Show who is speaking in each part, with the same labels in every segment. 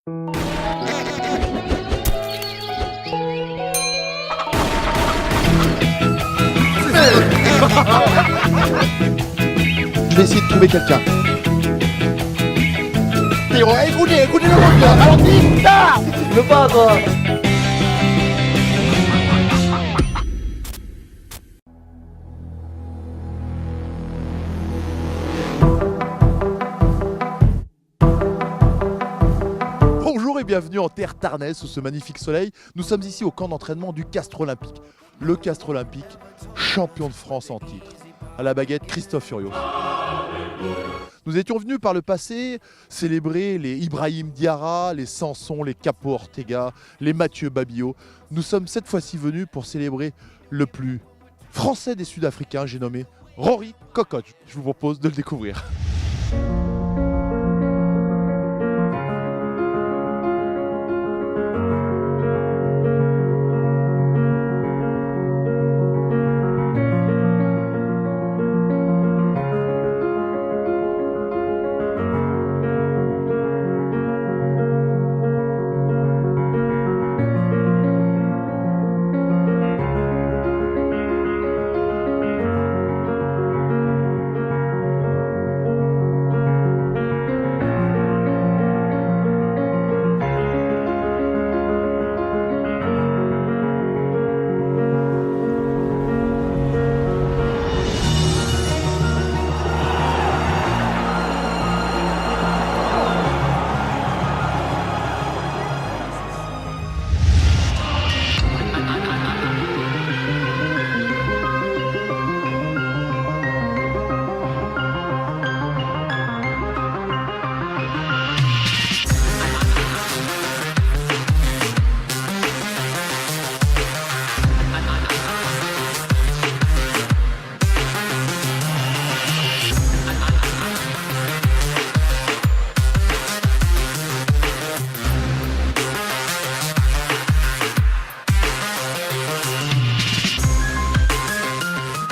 Speaker 1: Je vais essayer de trouver quelqu'un. Écoutez le moteur, ralenti, là.
Speaker 2: Je veux pas toi.
Speaker 1: Bonjour et bienvenue en terre tarnaise sous ce magnifique soleil. Nous sommes ici au camp d'entraînement du Castres Olympique. Le Castres Olympique, champion de France en titre. À la baguette, Christophe Furios. Nous étions venus par le passé célébrer les Ibrahim Diarra, les Sanson, les Capo Ortega, les Mathieu Babillot. Nous sommes cette fois-ci venus pour célébrer le plus français des Sud-Africains, j'ai nommé Rory Kokoc. Je vous propose de le découvrir.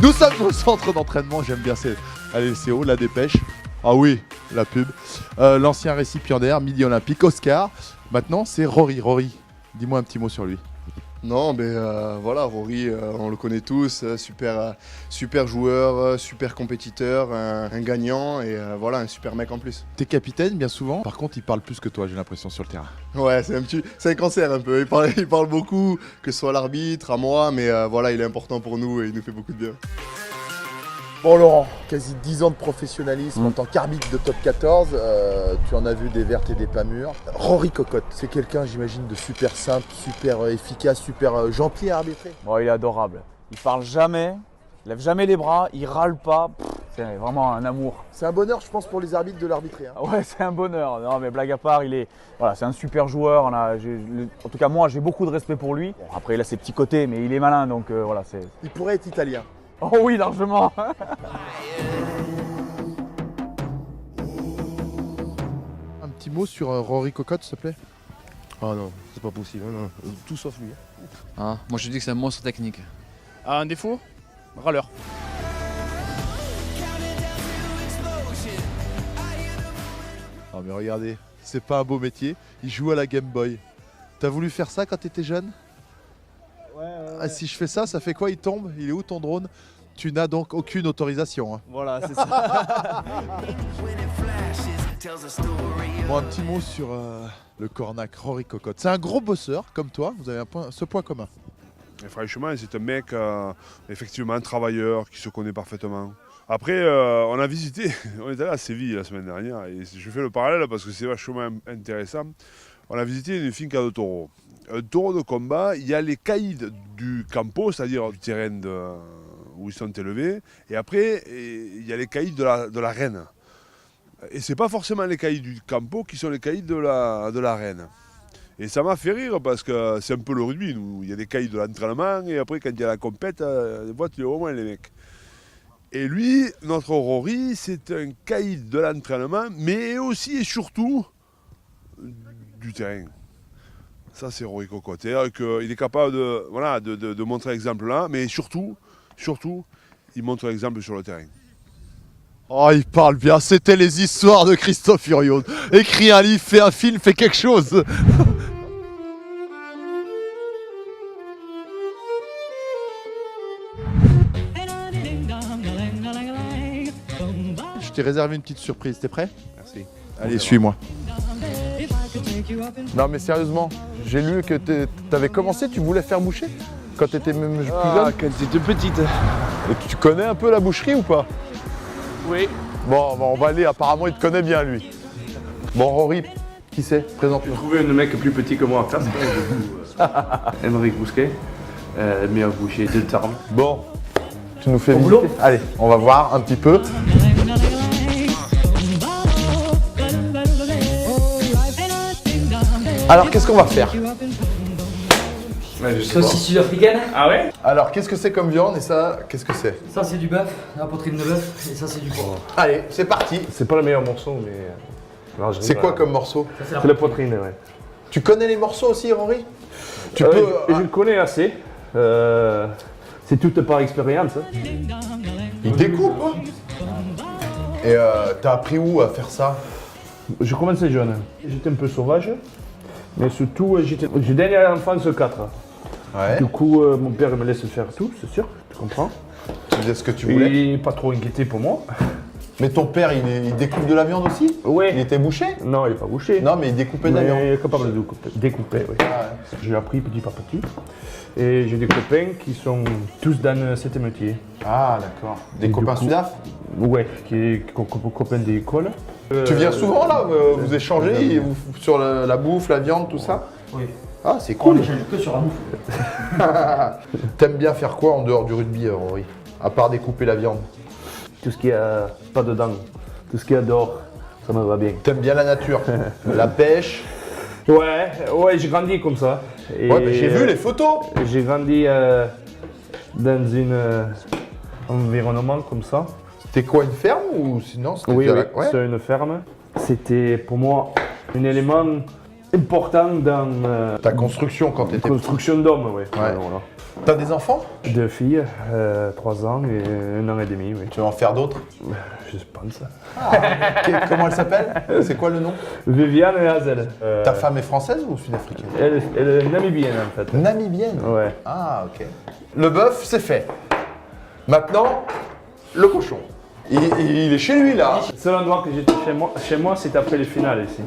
Speaker 1: Nous sommes au centre d'entraînement, j'aime bien c'est haut, la dépêche. Ah oui, la pub. L'ancien récipiendaire, Midi Olympique, Oscar. Maintenant, c'est Rory. Rory, dis-moi un petit mot sur lui.
Speaker 3: Non, mais voilà, Rory, on le connaît tous, super joueur, super compétiteur, un gagnant et voilà, un super mec en plus.
Speaker 1: T'es capitaine bien souvent, par contre il parle plus que toi, j'ai l'impression, sur le terrain.
Speaker 3: Ouais, c'est un cancer un peu, il parle beaucoup, que ce soit l'arbitre, à moi, mais voilà, il est important pour nous et il nous fait beaucoup de bien.
Speaker 1: Bon Laurent, quasi 10 ans de professionnalisme en tant qu'arbitre de top 14, tu en as vu des vertes et des pas mûres. Rory Kokoc, c'est quelqu'un j'imagine de super simple, super efficace, super gentil à arbitrer.
Speaker 4: Bon, il est adorable, il parle jamais, il lève jamais les bras, il râle pas, c'est vraiment un amour.
Speaker 1: C'est un bonheur je pense pour les arbitres de l'arbitrer. Hein.
Speaker 4: Ouais, c'est un bonheur, non mais blague à part, voilà, c'est un super joueur, en tout cas moi j'ai beaucoup de respect pour lui. Bon, après il a ses petits côtés mais il est malin donc voilà.
Speaker 1: Il pourrait être italien.
Speaker 4: Oh oui, largement.
Speaker 1: Un petit mot sur Rory Kokoc, s'il te plaît.
Speaker 5: Ah non, c'est pas possible, non. Tout sauf lui.
Speaker 6: Ah, moi je dis que c'est un monstre technique.
Speaker 7: Ah, un défaut? Râleur.
Speaker 1: Oh mais regardez, c'est pas un beau métier, il joue à la Game Boy. T'as voulu faire ça quand t'étais jeune?
Speaker 4: Ouais.
Speaker 1: Ah, si je fais ça, ça fait quoi? Il tombe? Il est où ton drone? Tu n'as donc aucune autorisation. Hein.
Speaker 4: Voilà, c'est ça.
Speaker 1: Bon, un petit mot sur le cornac Rory Kokoc. C'est un gros bosseur comme toi, vous avez ce point commun.
Speaker 8: Et franchement, c'est un mec, effectivement, un travailleur qui se connaît parfaitement. Après, on a visité, on est allé à Séville la semaine dernière, et je fais le parallèle parce que c'est vachement intéressant. On a visité une finca de taureaux. Un taureau de combat, il y a les caïds du campo, c'est-à-dire du terrain où ils sont élevés, et après, il y a les caïds de la reine. Et ce n'est pas forcément les caïds du campo qui sont les caïds de la reine. Et ça m'a fait rire parce que c'est un peu le rugby, nous. Il y a des caïds de l'entraînement, et après, quand il y a la compète, des fois, tu les vois au moins, les mecs. Et lui, notre Rory, c'est un caïd de l'entraînement, mais aussi et surtout du terrain. Ça, c'est Rory Kokoc. C'est-à-dire qu'il est capable de montrer l'exemple là, mais surtout, il montre l'exemple sur le terrain.
Speaker 1: Oh, il parle bien. C'était les histoires de Christophe Furios. Écris un livre, fais un film, fais quelque chose. Je t'ai réservé une petite surprise. T'es prêt?
Speaker 3: Merci.
Speaker 1: Allez, suis-moi.
Speaker 5: Non mais sérieusement, j'ai lu que t'avais commencé, tu voulais faire boucher quand t'étais même plus jeune.
Speaker 7: quand j'étais petite.
Speaker 5: Et tu connais un peu la boucherie ou pas?
Speaker 7: Oui.
Speaker 5: Bon, on va aller, apparemment il te connaît bien lui. Bon Rory, qui c'est?
Speaker 2: J'ai
Speaker 5: Présente-toi.
Speaker 2: trouvé un mec plus petit que moi en classe. Émeric Bousquet, le meilleur boucher de Tarn.
Speaker 5: Bon, tu nous fais visiter. Allez, on va voir un petit peu. Alors qu'est-ce qu'on va faire?
Speaker 9: Saucisse sud-africaine.
Speaker 7: Ah ouais?
Speaker 5: Alors qu'est-ce que c'est comme viande et ça, qu'est-ce que c'est?
Speaker 9: Ça c'est du bœuf, la poitrine de bœuf, et ça c'est du porc.
Speaker 5: Allez, c'est parti.
Speaker 2: C'est pas le meilleur morceau, mais. Non, je
Speaker 5: C'est
Speaker 2: rigole.
Speaker 5: quoi comme morceau?
Speaker 9: Ça,
Speaker 2: C'est la poitrine, ouais.
Speaker 5: Tu connais les morceaux aussi, Rory? Tu peux.
Speaker 2: Je le connais assez. C'est tout par expérience. Hein.
Speaker 5: Il découpe, hein. Et t'as appris où à faire ça?
Speaker 2: Je commençais jeune. J'étais un peu sauvage. Mais surtout, j'ai dernière enfance 4.
Speaker 5: Ouais.
Speaker 2: Du coup, mon père me laisse faire tout, c'est sûr, tu comprends.
Speaker 5: Tu faisais ce que tu voulais.
Speaker 2: Il n'est pas trop inquiété pour moi.
Speaker 5: Mais ton père, il découpe de la viande aussi?
Speaker 2: Ouais.
Speaker 5: Il était bouché?
Speaker 2: Non, il n'est pas bouché.
Speaker 5: Non, mais il découpait de la viande.
Speaker 2: Mais il est capable de découper, oui.
Speaker 5: Ah ouais.
Speaker 2: J'ai appris petit par petit. Et j'ai des copains qui sont tous dans cet métier.
Speaker 5: Ah, d'accord. Des
Speaker 2: Et
Speaker 5: copains
Speaker 2: du coup-
Speaker 5: Sudaf?
Speaker 2: Ouais, qui copains d'école.
Speaker 5: Tu viens souvent là, vous échangez sur la bouffe, la viande, tout ça?
Speaker 9: Oui.
Speaker 5: Ah, c'est
Speaker 9: On
Speaker 5: cool.
Speaker 9: échange que sur la bouffe.
Speaker 5: T'aimes bien faire quoi en dehors du rugby, Rory? À part découper la viande.
Speaker 2: Tout ce qui a pas dedans, tout ce qui est dehors, ça me va bien.
Speaker 5: T'aimes bien la nature, la pêche.
Speaker 2: Ouais, j'ai grandi comme ça. Et
Speaker 5: Ouais, bah, j'ai vu les photos.
Speaker 2: J'ai grandi dans un environnement comme ça.
Speaker 5: C'était quoi, une ferme ou sinon c'était
Speaker 2: Oui,
Speaker 5: ouais.
Speaker 2: c'est une ferme. C'était pour moi un élément important dans
Speaker 5: Ta construction quand
Speaker 2: la
Speaker 5: t'étais.
Speaker 2: construction d'hommes. Ouais. Voilà.
Speaker 5: T'as des enfants?
Speaker 2: 2 filles, 3 ans et 1 an et demi. Oui.
Speaker 5: Tu vas en faire d'autres?
Speaker 2: Je pense.
Speaker 5: Comment elle s'appelle? C'est quoi le nom?
Speaker 2: Viviane et Hazel.
Speaker 5: Ta femme est française ou sud-africaine?
Speaker 2: Elle est namibienne en fait.
Speaker 5: Namibienne.
Speaker 2: Ouais.
Speaker 5: Ah, ok. Le bœuf, c'est fait. Maintenant, le cochon. Il est chez lui là.
Speaker 2: Le seul endroit que j'étais chez moi, c'est après les finales ici.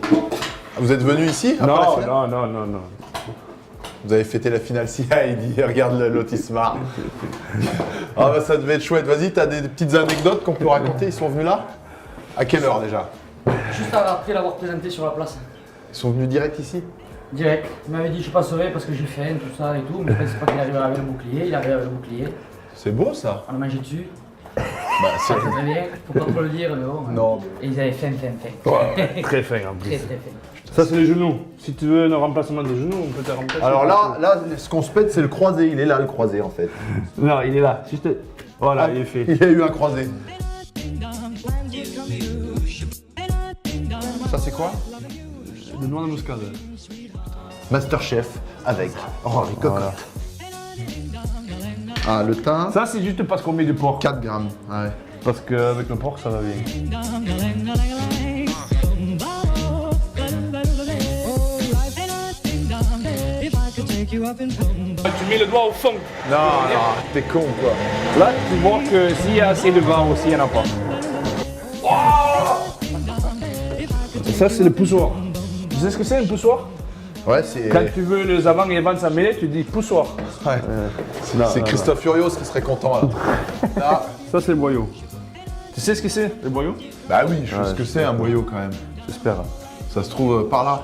Speaker 5: Vous êtes venu ici après la finale?
Speaker 2: Non.
Speaker 5: Vous avez fêté la finale si il dit regarde le lotissement. Ah bah ça devait être chouette. Vas-y, t'as des petites anecdotes qu'on peut raconter. Ils sont venus là? À quelle heure déjà?
Speaker 9: Juste après l'avoir présenté sur la place.
Speaker 5: Ils sont venus direct ici?
Speaker 9: Direct. Il m'avait dit je passerai parce que j'ai faim, tout ça et tout, mais je pensais pas qu'il arriverait avec le bouclier. Il arrive avec le bouclier.
Speaker 5: C'est beau ça.
Speaker 9: On a mangé dessus.
Speaker 5: Bah,
Speaker 9: Ça c'est très bien. Faut pas trop le dire, mais bon.
Speaker 5: Non.
Speaker 9: Et ils avaient faim.
Speaker 2: Très fin en
Speaker 9: Très
Speaker 2: plus.
Speaker 9: très faim.
Speaker 2: Ça, c'est les genoux. Si tu veux un remplacement des genoux, on peut te remplacer.
Speaker 5: Alors là, ce qu'on se pète, c'est le croisé. Il est là, le croisé en fait.
Speaker 2: Non, il est là. Juste. Voilà,
Speaker 5: Ah,
Speaker 2: il est fait.
Speaker 5: Il y a eu un croisé. Ça c'est quoi?
Speaker 2: De noix de muscade.
Speaker 5: Masterchef avec Rory Cocotte. Ah, le thym,
Speaker 2: Ça, c'est juste parce qu'on met du porc.
Speaker 5: 4 grammes. Ouais.
Speaker 2: Parce qu'avec le porc, ça va bien. Tu mets le doigt au fond.
Speaker 5: Non, t'es con quoi.
Speaker 2: Là, tu vois que s'il y a assez de vent aussi, il n'y en a pas. Ça, c'est le poussoir. Tu sais ce que c'est un poussoir?
Speaker 5: Ouais, c'est.
Speaker 2: Quand tu veux les avant et les vents s'emmêler, tu dis poussoir.
Speaker 5: Ouais.
Speaker 2: Non,
Speaker 5: C'est
Speaker 2: non,
Speaker 5: Christophe Furios qui serait content là. Là.
Speaker 2: Ça, c'est le boyau. Tu sais ce que c'est, le boyau?
Speaker 5: Bah oui, je sais ce que c'est un boyau quand même.
Speaker 2: J'espère.
Speaker 5: Ça se trouve par là.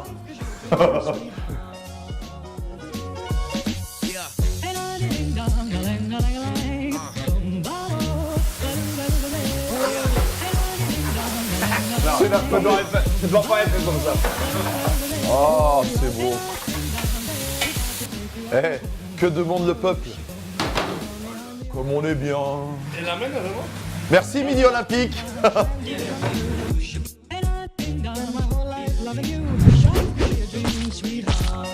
Speaker 2: Ça doit pas être comme ça.
Speaker 5: Oh, c'est beau. Eh, que demande le peuple? Comme on est bien.
Speaker 2: Et la main, vraiment?
Speaker 5: Merci Midi Olympique.
Speaker 10: Loving you, sweetheart.